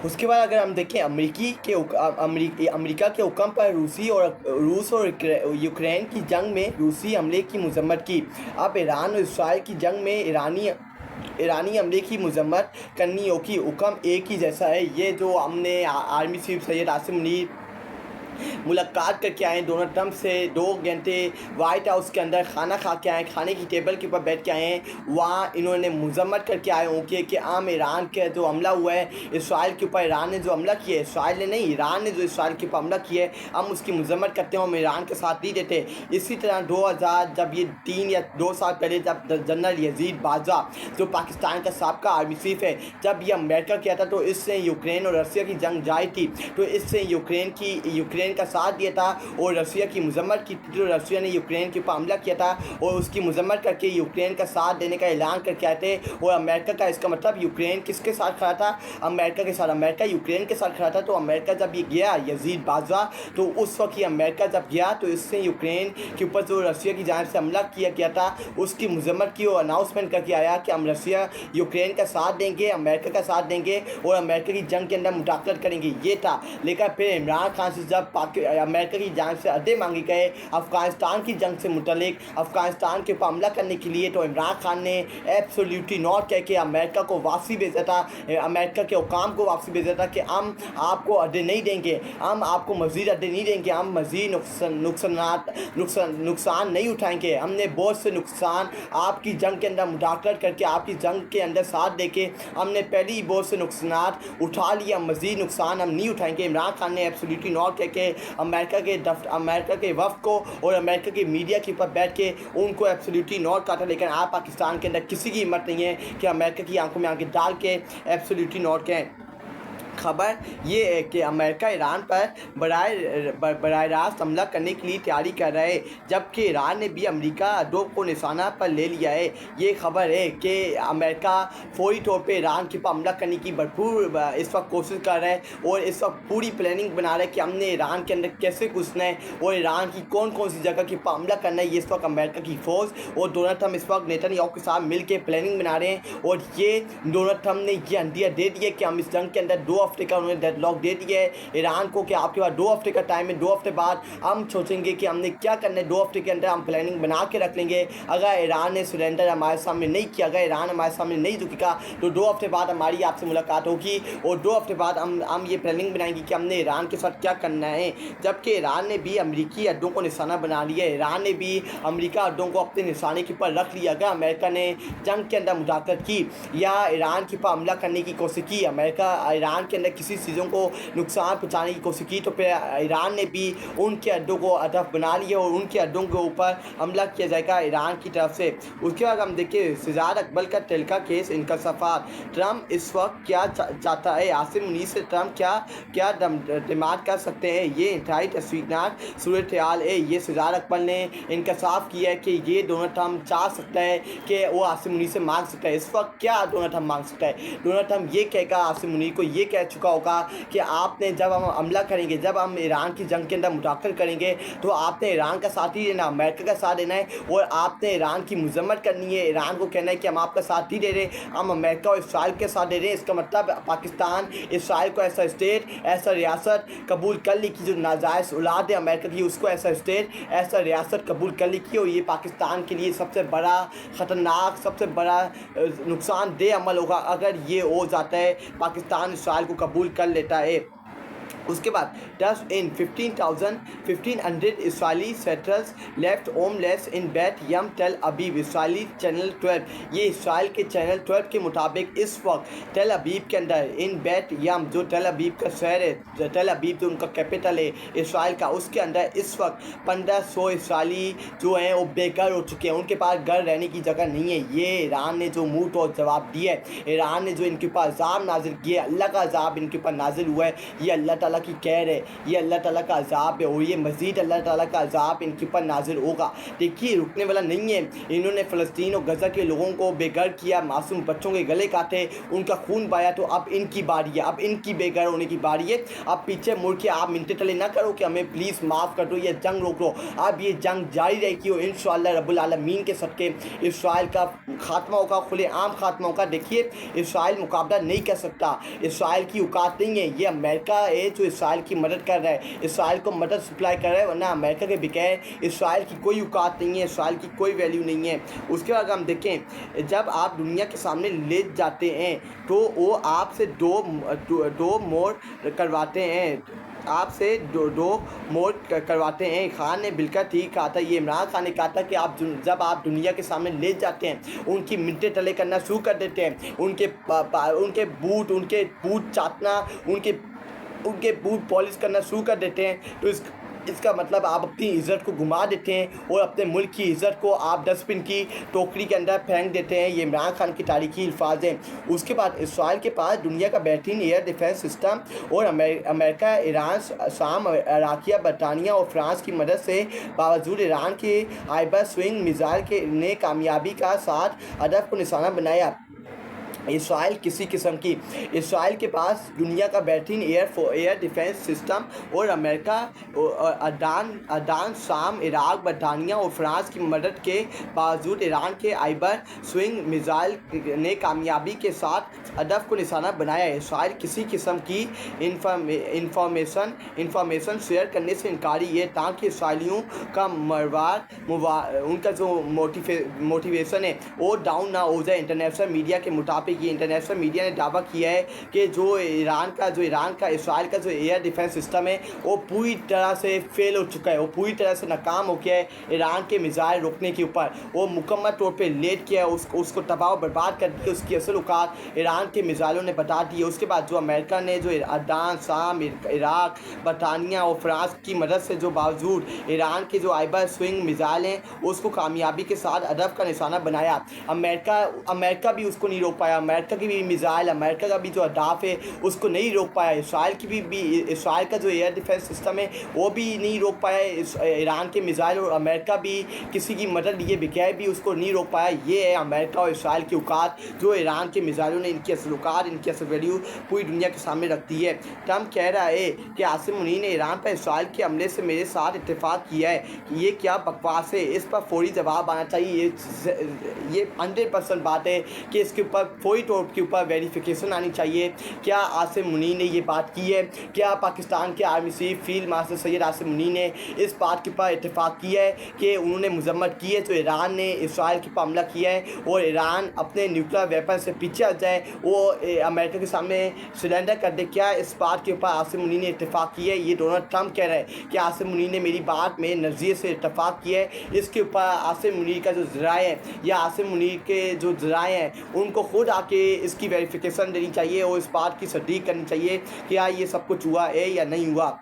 उसके बाद अगर हम देखें अमेरिका के हुक्म पर रूस और यूक्रेन की जंग में रूसी हमले की मजम्मत की। अब ईरान और इसराइल की जंग में ईरानी हमले की मजम्मत करनी होगी। हुक्म एक ही जैसा है। ये जो हमने आर्मी चीफ सैयद आसिम मुनीर मुलाकात करके आए डोनाल्ड ट्रंप से, 2 घंटे वाइट हाउस के अंदर खाना खा के आए, खाने की टेबल के ऊपर बैठ के आए हैं। वहाँ इन्होंने मजम्मत करके आए होंगे कि आम ईरान के जो हमला हुआ है इसराइल के ऊपर, ईरान ने जो हमला किया है, इसराइल ने नहीं, ईरान ने जो इसराइल के ऊपर हमला किया है, हम उसकी मजम्मत करते हैं, हम ईरान के साथ नहीं देते। इसी तरह 2000 जब ये 3 या 2 साल पहले जब जनरल यजीद बाजवा जो पाकिस्तान का साबका आर्मी चीफ है, जब ये अमेरिका किया था तो इससे यूक्रेन और रसिया की जंग जारी थी, तो इससे यूक्रेन का साथ दिया था और रसिया की मजम्मत की थी। तो रसिया ने यूक्रेन के ऊपर हमला किया था और उसकी मजम्मत करके यूक्रेन का साथ देने का ऐलान करके आए थे। और अमेरिका का, इसका मतलब यूक्रेन किसके साथ खड़ा था? अमेरिका के साथ। अमेरिका यूक्रेन के साथ खड़ा था। तो अमेरिका जब ये गया यजीद बाजवा, तो उस वक्त ये अमेरिका जब गया तो इससे यूक्रेन के ऊपर जो रसिया की जानिब से हमला किया गया था उसकी मजम्मत की और अनाउंसमेंट करके आया कि हम रसिया यूक्रेन का साथ देंगे, अमेरिका का साथ देंगे और अमेरिका की जंग के अंदर मुदाखलत करेंगे। ये था। लेकिन फिर इमरान खान से जब अमेरिका की जानिब से अड्डे मांगे गए अफ़गानिस्तान की जंग से मुतलिक, अफ़गानिस्तान के ऊपर हमला करने के लिए, तो इमरान खान ने एब्सोल्युटली नॉट कह के अमेरिका को वापसी भेजा था, अमेरिका के हुकाम को वापसी भेजा था कि हम आपको अड्डे नहीं देंगे, हम आपको मज़ीद अड्डे नहीं देंगे, हम मज़ीद नुकसान नहीं उठाएंगे। हमने बहुत से नुकसान आपकी जंग के अंदर मुदाखलत करके, आपकी जंग के अंदर साथ दे के हमने पहले ही बहुत से नुकसान उठा लिया, मज़ीद नुकसान हम नहीं उठाएंगे। इमरान खान ने एब्सोल्युटली नॉट कह के अमेरिका के वफ़द को और अमेरिका के मीडिया के ऊपर बैठ के उनको एब्सोल्युटली नॉट कहा था। लेकिन आप पाकिस्तान के अंदर किसी की हिम्मत नहीं है कि अमेरिका की आंखों में आंखें डाल के एब्सोल्युटली नॉट कहें। खबर ये है कि अमेरिका ईरान पर बराह रास्त हमला करने के लिए तैयारी कर रहा है, जबकि ईरान ने भी अमेरिका अड्डों को निशाना पर ले लिया है। ये खबर है कि अमेरिका फौरी तौर पे ईरान के ऊपर हमला करने की भरपूर इस वक्त कोशिश कर रहा है और इस वक्त पूरी प्लानिंग बना रहा है कि हमने ईरान के अंदर कैसे घुसना है और ईरान की कौन कौन सी जगह के ऊपर हमला करना है। ये इस वक्त अमेरिका की फ़ौज और डोनाल्ड ट्रंप इस वक्त नेतन्याहू के साथ मिल के प्लानिंग बना रहे हैं। और ये डोनाल्ड ट्रंप ने ये अंदिया दे दिया कि हम इस जंग के अंदर 2 हफ्ते का उन्होंने डेडलॉक दे दिया है ईरान को कि आपके पास 2 हफ्ते का टाइम है। 2 हफ्ते बाद हम सोचेंगे कि हमने क्या करना है। 2 हफ्ते के अंदर हम प्लानिंग बना के रख लेंगे। अगर ईरान ने सरेंडर हमारे सामने नहीं किया, अगर ईरान हमारे सामने नहीं झुकेगा, तो 2 हफ्ते बाद हमारी आपसे मुलाकात होगी और 2 हफ्ते बाद हम ये प्लानिंग बनाएंगे कि हमने ईरान के साथ क्या करना है। जबकि ईरान ने भी अमरीकी अड्डों को निशाना बना लिया है। ईरान ने भी अमरीका अड्डों को अपने निशाने के ऊपर रख लिया। अगर अमेरिका ने जंग के अंदर मुदाखलत की या ईरान के ऊपर हमला करने की कोशिश की, अमेरिका ईरान के अंदर किसी चीज़ों को नुकसान पहुंचाने की कोशिश की, तो फिर ईरान ने भी उनके अड्डों को हदफ बना लिया और उनके अड्डों के ऊपर हमला किया जाएगा ईरान की तरफ से। उसके बाद हम देखिए सिजाद अकबर का तहलका केस इंकशाफात। ट्रंप इस वक्त क्या चाहता है? आसिम मुनीर से ट्रंप क्या डिमांड कर सकते हैं? ये इंतहाई तशवीशनाक सूरत हाल है। ये सिजाद अकबर ने इंकशाफ किया है कि ये डोनाल्ड ट्रंप चाह सकता है कि वो आसिम मुनीर से मांग सकता है। इस वक्त क्या डोनाल्ड ट्रंप मांग सकता है? डोनाल्ड ट्रंप ये कहेगा, आसिम मुनीर को ये कह चुका होगा कि आपने जब हम हमला करेंगे, जब हम ईरान की जंग के अंदर मुदाखलत करेंगे, तो आपने ईरान का साथ ही देना, अमेरिका का साथ देना है और आपने ईरान की मजम्मत करनी है। ईरान को कहना है कि हम आपका साथ ही दे रहे हैं, हम अमेरिका और इसराइल के साथ दे रहे हैं। इसका मतलब पाकिस्तान इसराइल को ऐसा स्टेट, ऐसा रियासत कबूल कर ली कि जो नाजायज़ औलाद है अमेरिका की, उसको ऐसा स्टेट, ऐसा रियासत कबूल कर ली कि और ये पाकिस्तान के लिए सबसे बड़ा ख़तरनाक, सबसे बड़ा नुकसानदेह अमल होगा अगर ये हो जाता है, पाकिस्तान इसराइल को कबूल कर लेता है। उसके बाद just in 1500 Israeli settlers left homeless in Bat Yam Tel Aviv. Israeli channel 12, ये इसराइल के चैनल 12 के मुताबिक इस वक्त टेल अबीब के अंदर इन बैत यम, जो टेल अबीब का शहर है, टेल अबीब जो उनका कैपिटल है इसराइल का, उसके अंदर इस वक्त 1500 इसराइली जो हैं वो बेघर हो चुके हैं। उनके पास घर रहने की जगह नहीं है। ये ईरान ने जो मुँह तोड़ जवाब दिया है, ईरान ने जो इनके ऊपर अजाब नाजिल किया है, अल्लाह का अजाब इनके ऊपर नाजिल हुआ है, ये अल्लाह ताला ताला की कहर है, ये अल्लाह ताला का अज़ाब है और ये मज़ीद अल्लाह ताला का अज़ाब इनके ऊपर नाज़िल होगा। देखिए रुकने वाला नहीं है। इन्होंने फ़लस्तीन और गज़ा के लोगों को बेघर किया, मासूम बच्चों के गले काटे, उनका खून बहाया, तो अब इनकी बारी है, अब इनकी बेघर होने की बारी है। अब पीछे मुड़ के आप मिनटे टले ना करो कि हमें प्लीज़ माफ़ कर दो, ये जंग रोक लो। अब ये जंग जारी रहेगी और इंशाअल्लाह रब्बुल आलमीन के सदक़े इसराइल का खात्मा होगा, खुलेआम खात्मा होगा। देखिए इसराइल मुकाबला नहीं कर सकता, इसराइल की औकात नहीं है। ये अमेरिका है जो इसराइल की मदद कर रहा है, इसराइल को मदद सप्लाई कर रहा है, वरना अमेरिका के बगैर इसराइल की कोई औकात नहीं है, इसराइल की कोई वैल्यू नहीं है। उसके बाद हम देखें, जब आप दुनिया के सामने ले जाते हैं तो वो आपसे दो मोड़ करवाते हैं, आपसे दो मोड़ करवाते हैं। खान ने बिल्कुल ठीक कहा था, ये इमरान खान ने कहा था कि जब आप दुनिया के सामने ले जाते हैं, उनकी मिनटें टले करना शुरू कर देते हैं, उनके बूट चाटना, उनके बूट पॉलिश करना शुरू कर देते हैं, तो इसका मतलब आप अपनी इज़्ज़त को घुमा देते हैं और अपने मुल्क की इज़्ज़त को आप डस्टबिन की टोकरी के अंदर फेंक देते हैं। ये इमरान खान की तारीखी अल्फाज हैं। उसके बाद इसराइल के पास दुनिया का बेहतरीन एयर डिफेंस सिस्टम और अमेरिका, ईरान, शाम, इराक़िया, बरतानिया और फ्रांस की मदद से बावजूद ईरान के आइबर स्विंग मिसाइल ने कामयाबी का साथ हदफ को निशाना बनाया। इसराइल इसराइल के पास दुनिया का बेहतरीन एयर डिफेंस सिस्टम और अमेरिका, अदान, शाम, इराक़, बरतानिया और फ्रांस की मदद के बावजूद ईरान के आइबर स्विंग मिसाइल ने कामयाबी के साथ हदफ को निशाना बनाया। इसराइल किसी किस्म की इंफॉर्मेशन शेयर करने से इनकारी है ताकि इसराइलियों का उनका जो मोटिवेशन है वो डाउन ना हो जाए। इंटरनेशनल मीडिया के मुताबिक ये इंटरनेशनल मीडिया ने दावा किया है कि जो ईरान का इसराइल का जो एयर डिफेंस सिस्टम है वो पूरी तरह से फेल हो चुका है, वो पूरी तरह से नाकाम हो गया है ईरान के मिसाइल रोकने के ऊपर। वो मुकम्मल तौर पे लेट किया है, उसको तबाह बर्बाद कर दिया, उसकी असल औकात ईरान के मिसाइलों ने बता दी है। उसके बाद जो अमेरिका ने जो अदान, शाम, इराक़, बरतानिया और फ्रांस की मदद से जो बावजूद ईरान के जो आइबर स्विंग मिसाइल हैं उसको कामयाबी के साथ हदफ का निशाना बनाया। अमेरिका भी उसको नहीं रोक पाया, अमेरिका की भी मिसाइल, अमेरिका का भी जो अहदाफ है उसको नहीं रोक पाया। इसराइल की भी इसराइल का जो एयर डिफेंस सिस्टम है वो भी नहीं रोक पाया ईरान के मिसाइल, और अमेरिका भी किसी की मदद लिए बगैर भी उसको नहीं रोक पाया। ये है अमेरिका और इसराइल की औकात, जो ईरान के मिसाइलों ने इनकी असल औकात, इनकी असल वैल्यू पूरी दुनिया के सामने रखती है। ट्रम्प कह रहा है कि आसिम मुनीर ने ईरान पर इसराइल के हमले से मेरे साथ इत्तेफाक किया है, ये क्या बकवास है, इस पर फौरी जवाब आना चाहिए। ये 100% बात है कि इसके ऊपर फौरी तौर के ऊपर वेरिफिकेशन आनी चाहिए। क्या आसिम मुनीर ने ये बात की है? क्या पाकिस्तान के army chief field marshal Syed Asim Munir ने इस बात के ऊपर इत्तेफाक किया है कि उन्होंने मजम्मत की है तो ईरान ने इसराइल के ऊपर हमला किया है और ईरान अपने न्यूक्लियर वेपन से पीछे हट जाए, वो अमेरिका के सामने सिलेंडर कर दे? क्या इस बात के ऊपर आसिम मुनीर ने इत्तेफाक किया है? ये डोनाल्ड ट्रंप कह रहे हैं कि आसिम मुनीर ने मेरी बात में नज़रिए से इत्तेफाक किया है। इसके ऊपर आसिम मुनीर का जो ज़राए हैं या आसिम मुनीर के जो ज़राए हैं उनको खुद आके इसकी वेरिफिकेशन देनी चाहिए और इस बात की तस्दीक करनी चाहिए कि क्या ये सब कुछ हुआ है या नहीं हुआ।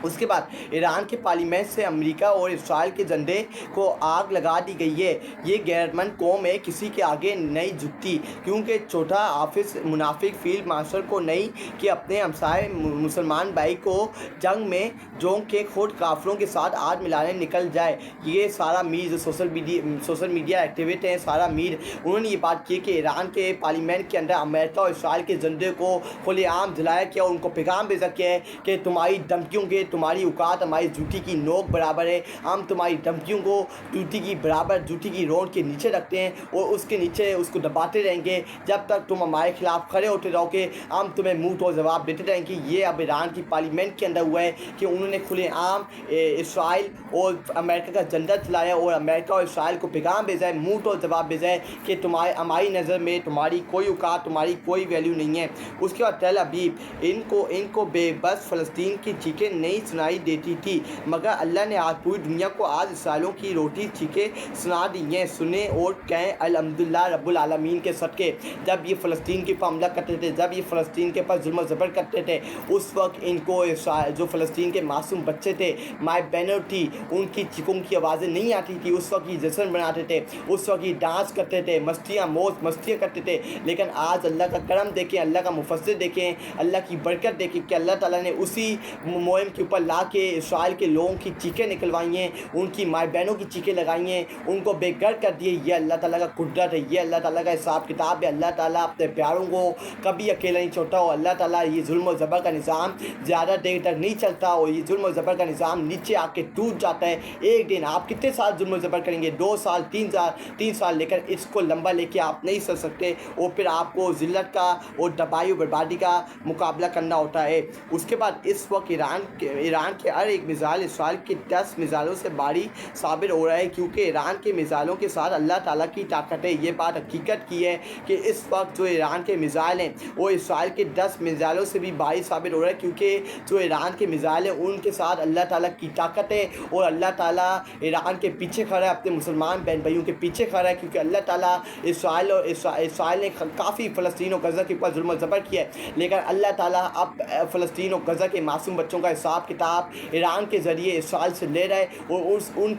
उसके बाद ईरान के पार्लियामेंट से अमेरिका और इसराइल के झंडे को आग लगा दी गई है। ये गैरतमंद कौम है, किसी के आगे नहीं झुकती, क्योंकि छोटा हाफिज मुनाफिक फील्ड मार्शल को नहीं कि अपने हमसाए मुसलमान भाई को जंग में जोंक के खुद काफिरों के साथ हाथ मिलाने निकल जाए। ये सारा मीर जो सोशल मीडिया एक्टिविस्ट हैं, सारा मीर, उन्होंने ये बात की कि ईरान के पार्लियामेंट के अंदर अमेरिका और इसराइल के झंडे को खुलेआम जलाया किया, उनको पैगाम भेजा किया है कि तुम्हारी धमकियों के, तुम्हारी औकात हमारी जूती की नोक बराबर है, हम तुम्हारी धमकियों को जूती की बराबर, जूती की रोड के नीचे रखते हैं और उसके नीचे उसको दबाते रहेंगे जब तक तुम हमारे खिलाफ खड़े होते रहोगे, हम तुम्हें मुंह तो जवाब देते रहेंगे। ये अब ईरान की पार्लियामेंट के अंदर हुआ है कि उन्होंने खुलेआम इसराइल और अमेरिका का झंडा चलाया और अमेरिका और इसराइल को पैगाम भेजा है, मुंह तो जवाब भेजा है कि हमारी नज़र में तुम्हारी कोई औकात, तुम्हारी कोई वैल्यू नहीं है। उसके बाद तेल अवीव इनको बेबस फ़लस्तीन की चीखें नहीं नहीं सुनाई देती थी, मगर अल्लाह ने आज पूरी दुनिया को आज इसराइलियों की रोटी चीखे सुना दी हैं। सुने और कहें अल्हम्दुलिल्लाह रब्बुल आलमीन के सदके। जब ये फ़लस्तीन के ऊपर हमला करते थे, जब ये फ़लस्तीन के ऊपर जुल्म ज़बर करते थे, उस वक्त इनको जो फ़लस्तीन के मासूम बच्चे थे, माँ बहनों थी, उनकी चीखों की आवाज़ें नहीं आती थी। उस वक्त ये जश्न बनाते थे, उस वक्त ये डांस करते थे, मस्तियाँ करते थे। लेकिन आज अल्लाह का करम देखें, अल्लाह का मुफस्सिर देखें, अल्लाह की बरकत देखें कि अल्लाह ताला ने उसी मुहिम के ऊपर ला के इसराइल के लोगों की चीखें निकलवाई हैं, उनकी माँ बहनों की चीखें लगाई हैं, उनको बेघर कर दिए। ये अल्लाह ताला का कुदरत है, ये अल्लाह ताला का हिसाब किताब है। अल्लाह ताला अपने प्यारों को कभी अकेला नहीं छोड़ता हो। अल्लाह ताला ये जुल्म और ज़बर का निज़ाम ज़्यादा देर तक नहीं चलता और ये जुल्म और ज़बर का निज़ाम नीचे आके टूट जाता है। एक दिन आप कितने साल जुल्म और ज़बर करेंगे, 2 साल 3 साल, लेकर इसको लंबा लेके आप नहीं चल सकते और फिर आपको ज़िल्लत का और तबाही और बर्बादी का मुकाबला करना होता है। उसके बाद इस वक्त ईरान के हर एक मिसाइल इसराइल के 10 मिसाइलों से भारी साबित हो रहा है, क्योंकि ईरान के मिसाइलों के साथ अल्लाह ताला की ताकत है। ये बात हकीकत की है कि इस वक्त जो ईरान के मिसाइल हैं वो इसराइल के 10 मिसाइलों से भी भारी साबित हो रहा है, क्योंकि जो ईरान के मिसाइल हैं उनके साथ अल्लाह ताला की ताकत है और अल्लाह ताला ईरान के पीछे खड़ा है, अपने मुसलमान बहन भाइयों के पीछे खड़ा है, क्योंकि अल्लाह ताला इसराइल ने काफ़ी फ़लस्तीन और गज़ा के ऊपर जुल्म ज़बर किया है। लेकिन अल्लाह ताला अब फ़लस्तीन और गज़ा के मासूम बच्चों का हिसाब किताब ईरान के ज़रिए इसराइल से ले रहा है और उनके